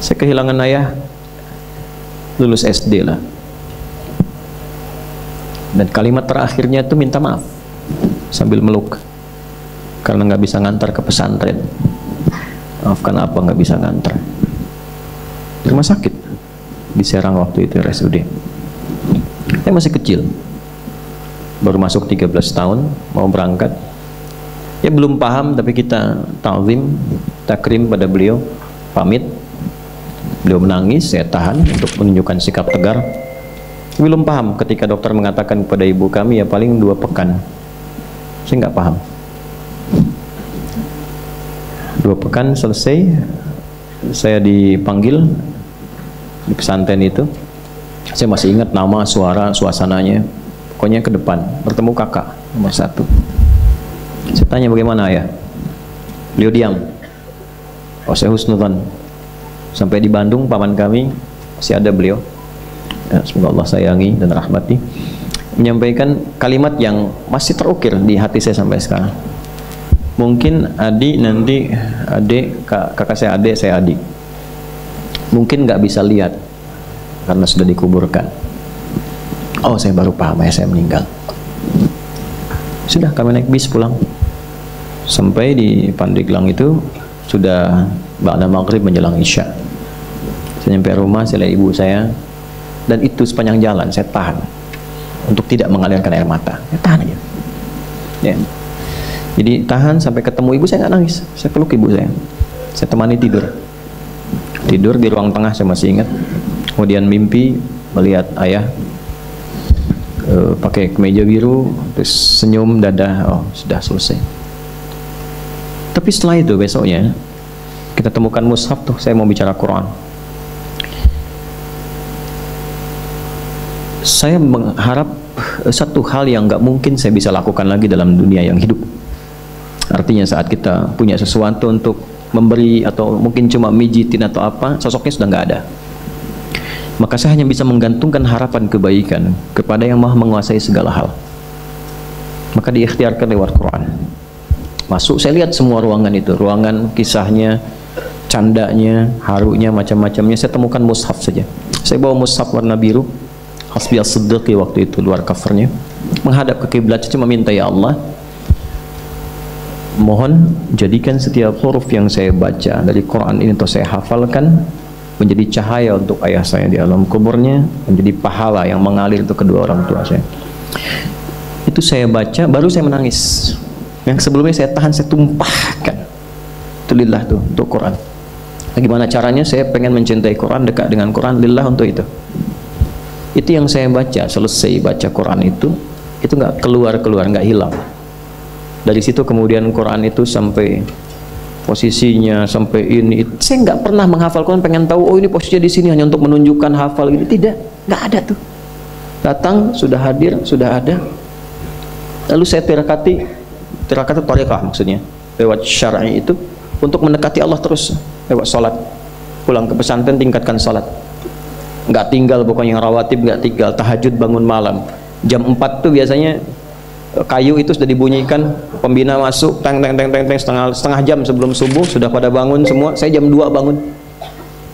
Saya kehilangan ayah lulus SD lah. Dan kalimat terakhirnya itu minta maaf sambil meluk karena nggak bisa ngantar ke pesantren. Maafkan apa nggak bisa ngantar. Di rumah sakit di Serang waktu itu, RSUD. Saya masih kecil, baru masuk 13 tahun, mau berangkat. Ya belum paham, tapi kita ta'zim, takrim pada beliau, pamit. Beliau menangis, saya tahan untuk menunjukkan sikap tegar. Belum paham ketika dokter mengatakan kepada ibu kami ya paling 2 pekan. Saya nggak paham. 2 pekan selesai, saya dipanggil di pesantren itu. Saya masih ingat nama, suara, suasananya. Pokoknya ke depan, bertemu kakak nomor 1. Saya tanya bagaimana ya? Beliau diam. Oh, saya husnudzan. Sampai di Bandung, paman kami masih ada beliau. Ya, semoga Allah sayangi dan rahmati. Menyampaikan kalimat yang masih terukir di hati saya sampai sekarang. Mungkin adik nanti adik, kakak saya adik, saya adik. Mungkin nggak bisa lihat karena sudah dikuburkan. Oh, saya baru paham ayah saya meninggal. Sudah kami naik bis pulang. Sampai di Pandeglang itu sudah ba'da maghrib menjelang isya. Saya nyampe rumah, saya lihat ibu saya, dan itu sepanjang jalan saya tahan untuk tidak mengalirkan air mata. Saya tahan aja. Ya. Jadi tahan sampai ketemu ibu, saya nggak nangis. Saya peluk ibu saya. Saya temani tidur. Tidur di ruang tengah, saya masih ingat. Kemudian mimpi melihat ayah pakai kemeja biru, terus senyum dada. Oh, sudah selesai. Tapi setelah itu besoknya kita temukan mushaf tuh, saya mau bicara Quran. Saya mengharap satu hal yang nggak mungkin saya bisa lakukan lagi dalam dunia yang hidup. Artinya saat kita punya sesuatu untuk memberi atau mungkin cuma mijitin atau apa, sosoknya sudah nggak ada. Maka saya hanya bisa menggantungkan harapan kebaikan kepada yang maha menguasai segala hal. Maka diikhtiarkan lewat Quran. Masuk, saya lihat semua ruangan itu, ruangan kisahnya, candanya, harunya, macam-macamnya. Saya temukan mushaf saja. Saya bawa mushaf warna biru, Hasbi As-Siddiqi waktu itu, luar covernya, menghadap ke kiblat, cuma minta ya Allah, mohon jadikan setiap huruf yang saya baca dari Quran ini atau saya hafalkan menjadi cahaya untuk ayah saya di alam kuburnya, menjadi pahala yang mengalir untuk kedua orang tua saya. Itu saya baca, baru saya menangis. Yang sebelumnya saya tahan, saya tumpahkan. Itu lillah tuh, untuk Quran. Bagaimana caranya? Saya pengen mencintai Quran, dekat dengan Quran, lillah untuk itu. Itu yang saya baca, selesai baca Quran itu nggak keluar, nggak hilang. Dari situ kemudian Quran itu sampai posisinya, sampai ini, saya nggak pernah menghafal Quran pengen tahu, oh ini posisinya di sini hanya untuk menunjukkan hafal gitu, tidak, nggak ada tuh. Datang, sudah hadir, sudah ada. Lalu saya tirakat tariqah maksudnya, lewat syar'i itu untuk mendekati Allah terus, lewat sholat. Pulang ke pesantren tingkatkan sholat. Nggak tinggal pokoknya, rawatib nggak tinggal, tahajud bangun malam. Jam 4 tuh biasanya kayu itu sudah dibunyikan, pembina masuk, teng setengah jam sebelum subuh sudah pada bangun semua. Saya jam 2 bangun,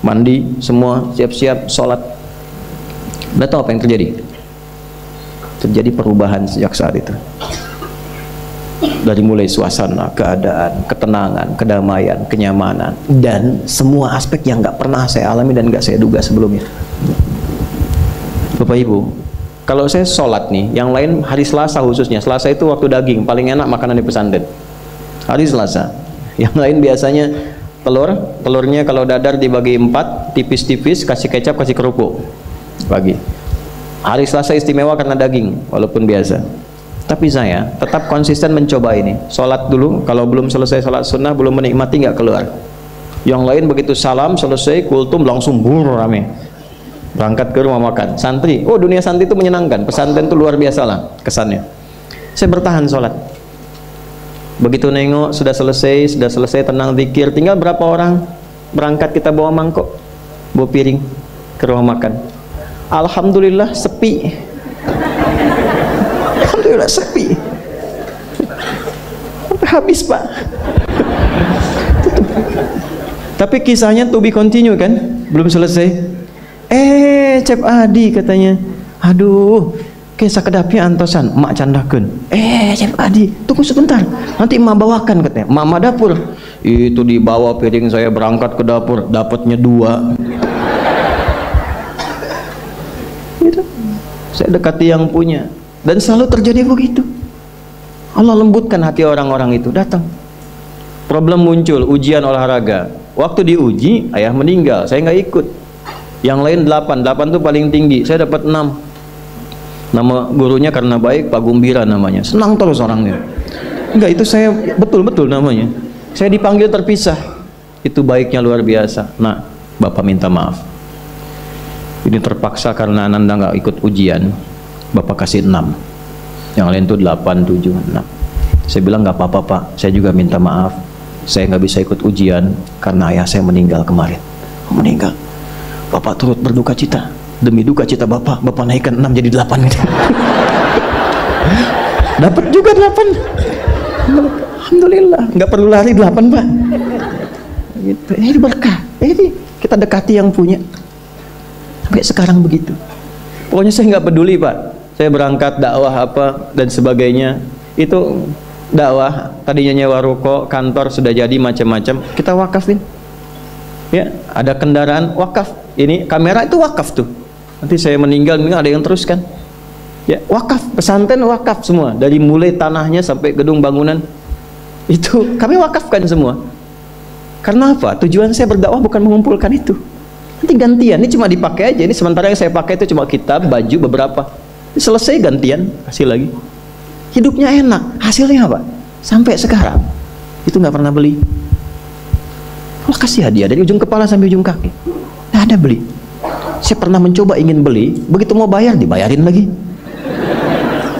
mandi semua, siap-siap sholat. Udah tahu apa yang terjadi? Terjadi perubahan sejak saat itu. Dari mulai suasana, keadaan, ketenangan, kedamaian, kenyamanan, dan semua aspek yang nggak pernah saya alami dan nggak saya duga sebelumnya. Bapak Ibu, kalau saya sholat nih, yang lain hari Selasa khususnya, Selasa itu waktu daging, paling enak makanan di pesantren. Hari Selasa. Yang lain biasanya telurnya kalau dadar dibagi 4, tipis-tipis, kasih kecap, kasih kerupuk. Bagi. Hari Selasa istimewa karena daging, walaupun biasa. Tapi saya tetap konsisten mencoba ini. Sholat dulu, kalau belum selesai sholat sunnah, belum menikmati, nggak keluar. Yang lain begitu salam, selesai, kultum, langsung rame. Berangkat ke rumah makan. Santri, oh dunia santri itu menyenangkan. Pesantren itu luar biasa lah kesannya. Saya bertahan sholat. Begitu nengok, sudah selesai, tenang zikir. Tinggal berapa orang berangkat, kita bawa mangkok, bawa piring ke rumah makan. Alhamdulillah sepi. Alhamdulillah sepi. Sampai habis Pak. Tapi kisahnya to be continue kan, belum selesai. Cep Adi katanya, aduh, kisah kedapnya antosan, emak candakan. Cep Adi, tunggu sebentar, nanti emak bawakan katanya. Emak dapur, itu dibawa piring saya berangkat ke dapur, dapatnya 2. Gitu. Saya dekati yang punya, dan selalu terjadi begitu. Allah lembutkan hati orang-orang itu, datang. Problem muncul, ujian olahraga. Waktu diuji, ayah meninggal, saya nggak ikut. Yang lain 8 tuh paling tinggi, saya dapat 6. Nama gurunya karena baik, Pak Gumbira namanya, senang terus orangnya. Enggak, itu saya betul-betul namanya. Saya dipanggil terpisah, itu baiknya luar biasa. Nah, Bapak minta maaf, ini terpaksa karena Ananda nggak ikut ujian, Bapak kasih 6. Yang lain tuh 8, 7, 6. Saya bilang nggak apa-apa Pak, saya juga minta maaf, saya nggak bisa ikut ujian karena ayah saya meninggal kemarin. Meninggal, Bapak turut berduka cita. Demi duka cita Bapak naikkan 6 jadi 8 gitu. Dapat juga 8. Alhamdulillah, nggak perlu lari 8 Pak. Gitu. Ini berkah. Ini kita dekati yang punya. Sampai sekarang begitu. Pokoknya saya nggak peduli Pak. Saya berangkat dakwah apa dan sebagainya. Itu dakwah, tadinya nyewa ruko, kantor sudah jadi macam-macam. Kita wakafin. Ya, ada kendaraan wakaf. Ini kamera itu wakaf tuh. Nanti saya meninggal ada yang teruskan. Ya, wakaf, pesantren wakaf semua, dari mulai tanahnya sampai gedung bangunan. Itu kami wakafkan semua. Karena apa? Tujuan saya berdakwah bukan mengumpulkan itu. Nanti gantian, ini cuma dipakai aja. Ini sementara yang saya pakai itu cuma kitab, baju beberapa. Selesai gantian, kasih lagi. Hidupnya enak, hasilnya apa? Sampai sekarang itu nggak pernah beli. Allah kasih hadiah dari ujung kepala sampai ujung kaki, nggak ada beli. Saya pernah mencoba ingin beli, begitu mau bayar dibayarin lagi.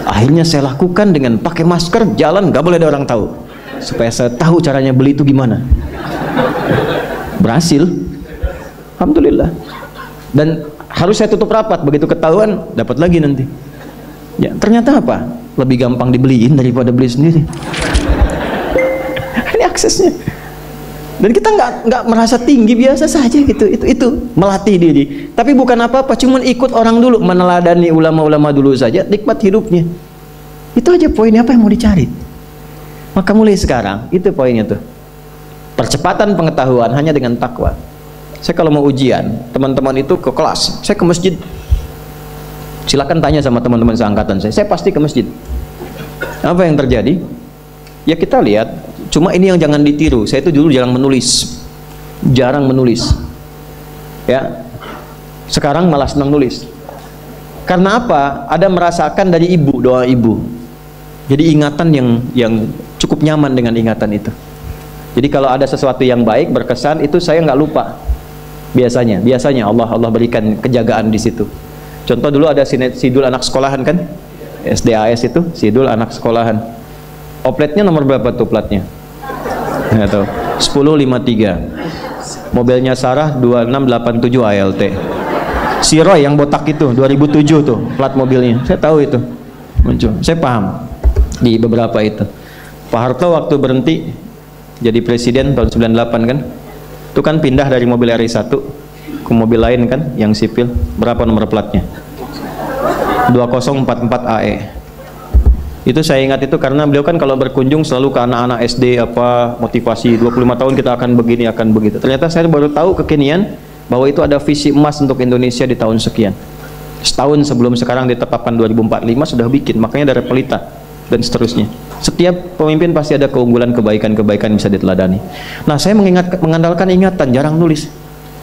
Akhirnya saya lakukan dengan pakai masker, jalan nggak boleh ada orang tahu, supaya saya tahu caranya beli itu gimana. Berhasil, alhamdulillah. Dan harus saya tutup rapat, begitu ketahuan dapat lagi nanti. Ya, ternyata apa? Lebih gampang dibeliin daripada beli sendiri. Ini aksesnya. Dan kita nggak merasa tinggi, biasa saja gitu. Itu melatih diri. Tapi bukan apa-apa, cuman ikut orang dulu, meneladani ulama-ulama dulu saja, nikmat hidupnya. Itu aja poinnya, apa yang mau dicari. Maka mulai sekarang, itu poinnya tuh. Percepatan pengetahuan hanya dengan takwa. Saya kalau mau ujian, teman-teman itu ke kelas, saya ke masjid. Silakan tanya sama teman-teman seangkatan saya pasti ke masjid. Apa yang terjadi? Ya kita lihat, cuma ini yang jangan ditiru. Saya itu dulu jarang menulis. Ya, sekarang malah senang nulis. Karena apa? Ada merasakan dari ibu, doa ibu. Jadi ingatan yang cukup nyaman dengan ingatan itu. Jadi kalau ada sesuatu yang baik berkesan, itu saya nggak lupa. Biasanya Allah berikan kejagaan di situ. Contoh dulu ada sidul anak sekolahan kan, SDAS itu sidul anak sekolahan. Opletnya nomor berapa tuh platnya? Nggak tahu. 1053. Mobilnya Sarah 2687 ALT. Si Roy yang botak itu 2007 tuh plat mobilnya. Saya tahu itu. Muncul. Saya paham di beberapa itu. Pak Harto waktu berhenti jadi presiden tahun 98 kan, itu kan pindah dari mobil RI1 ke mobil lain kan, yang sipil. Berapa nomor platnya? 2044 AE. Itu saya ingat itu karena beliau kan kalau berkunjung selalu ke anak-anak SD, apa motivasi 25 tahun kita akan begini, akan begitu. Ternyata saya baru tahu kekinian bahwa itu ada visi emas untuk Indonesia di tahun sekian. Setahun sebelum sekarang ditetapkan 2045 sudah bikin, makanya dari pelita dan seterusnya. Setiap pemimpin pasti ada keunggulan, kebaikan-kebaikan bisa diteladani. Nah, saya mengandalkan ingatan, jarang nulis.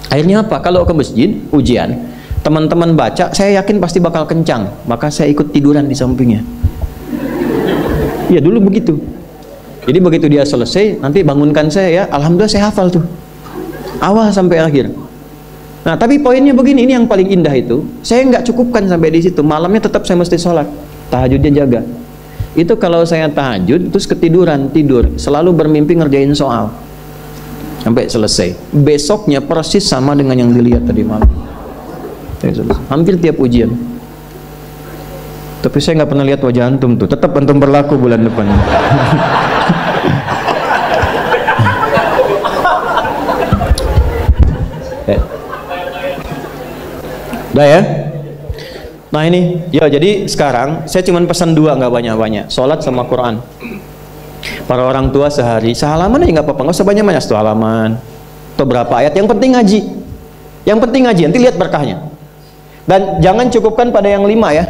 Akhirnya apa? Kalau ke masjid, ujian, teman-teman baca, saya yakin pasti bakal kencang, maka saya ikut tiduran di sampingnya. Ya dulu begitu. Jadi begitu dia selesai, nanti bangunkan saya ya, alhamdulillah saya hafal tuh, awal sampai akhir. Nah tapi poinnya begini, ini yang paling indah itu, saya nggak cukupkan sampai di situ, malamnya tetap saya mesti sholat, tahajudnya jaga. Itu kalau saya tahajud, terus ketiduran, tidur, selalu bermimpi ngerjain soal sampai selesai. Besoknya persis sama dengan yang dilihat tadi malam. Hampir tiap ujian. Tapi saya nggak pernah lihat wajah antum tuh. Tetap antum berlaku bulan depan. Udah ya? Nah ini, ya jadi sekarang saya cuma pesan dua, nggak banyak-banyak. Sholat sama Quran. Para orang tua sehari sehalaman aja nggak apa-apa, nggak usah banyak-banyak, 1 halaman atau berapa ayat. Yang penting ngaji. Yang penting ngaji, nanti lihat berkahnya. Dan jangan cukupkan pada yang 5 ya.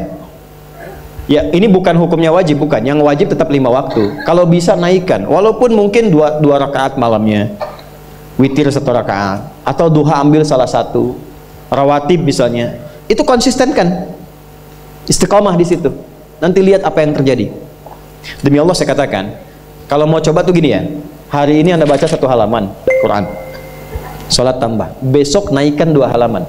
Ya ini bukan hukumnya wajib, bukan. Yang wajib tetap 5 waktu. Kalau bisa naikkan, walaupun mungkin 2 rakaat malamnya, witir 1 rakaat, atau duha ambil salah satu, rawatib misalnya. Itu konsistenkan. Istiqomah di situ. Nanti lihat apa yang terjadi. Demi Allah saya katakan, kalau mau coba tuh gini ya. Hari ini Anda baca 1 halaman Quran. Sholat tambah. Besok naikkan 2 halaman.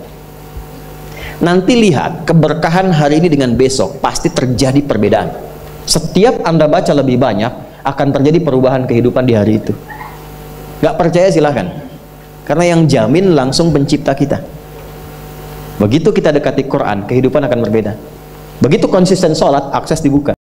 Nanti lihat keberkahan hari ini dengan besok pasti terjadi perbedaan. Setiap Anda baca lebih banyak akan terjadi perubahan kehidupan di hari itu. Gak percaya silahkan. Karena yang jamin langsung pencipta kita. Begitu kita dekati Quran, kehidupan akan berbeda. Begitu konsisten sholat, akses dibuka.